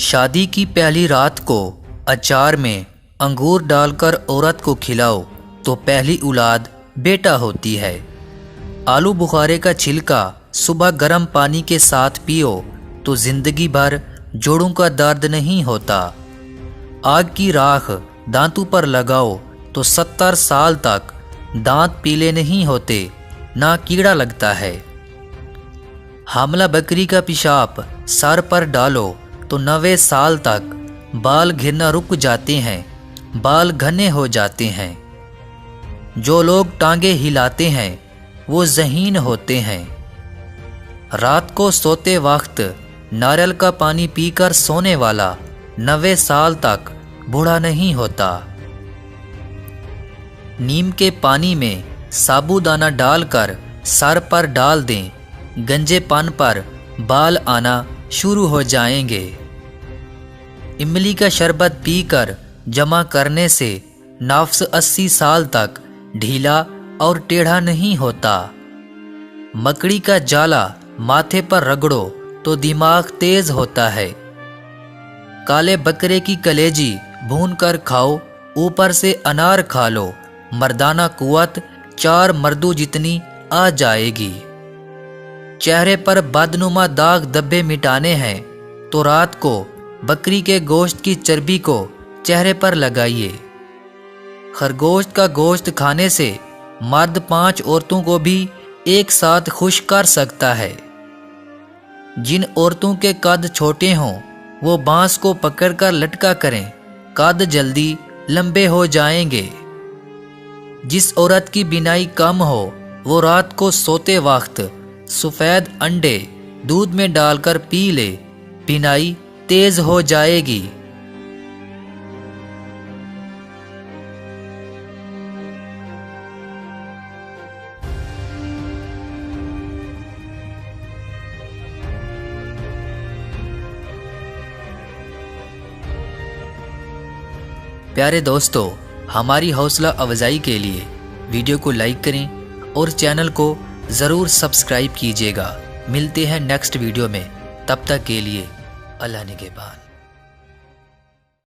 शादी की पहली रात को अचार में अंगूर डालकर औरत को खिलाओ तो पहली औलाद बेटा होती है। आलू बुखारे का छिलका सुबह गर्म पानी के साथ पियो तो जिंदगी भर जोड़ों का दर्द नहीं होता। आग की राख दांतों पर लगाओ तो 70 साल तक दांत पीले नहीं होते, ना कीड़ा लगता है। हामला बकरी का पेशाब सर पर डालो तो 90 साल तक बाल गिरना रुक जाते हैं, बाल घने हो जाते हैं। जो लोग टांगे हिलाते हैं वो ज़हीन होते हैं। रात को सोते वक्त नारियल का पानी पीकर सोने वाला 90 साल तक बूढ़ा नहीं होता। नीम के पानी में साबूदाना डालकर सर पर डाल दें, गंजेपन पर बाल आना शुरू हो जाएंगे। इमली का शरबत पीकर जमा करने से नफ्स 80 साल तक ढीला और टेढ़ा नहीं होता। मकड़ी का जाला माथे पर रगड़ो तो दिमाग तेज होता है। काले बकरे की कलेजी भून कर खाओ, ऊपर से अनार खा लो, मर्दाना कुव्वत 4 मर्दों जितनी आ जाएगी। चेहरे पर बदनुमा दाग धब्बे मिटाने हैं तो रात को बकरी के गोश्त की चर्बी को चेहरे पर लगाइए। खरगोश का गोश्त खाने से मर्द 5 औरतों को भी एक साथ खुश कर सकता है। जिन औरतों के कद छोटे हों वो बांस को पकड़कर लटका करें, कद जल्दी लंबे हो जाएंगे। जिस औरत की बिनाई कम हो वो रात को सोते वक्त सफ़ेद अंडे दूध में डालकर पी ले, बिनाई तेज हो जाएगी। प्यारे दोस्तों, हमारी हौसला अफजाई के लिए वीडियो को लाइक करें और चैनल को ज़रूर सब्सक्राइब कीजिएगा। मिलते हैं नेक्स्ट वीडियो में, तब तक के लिए अल्लाह निगहबान।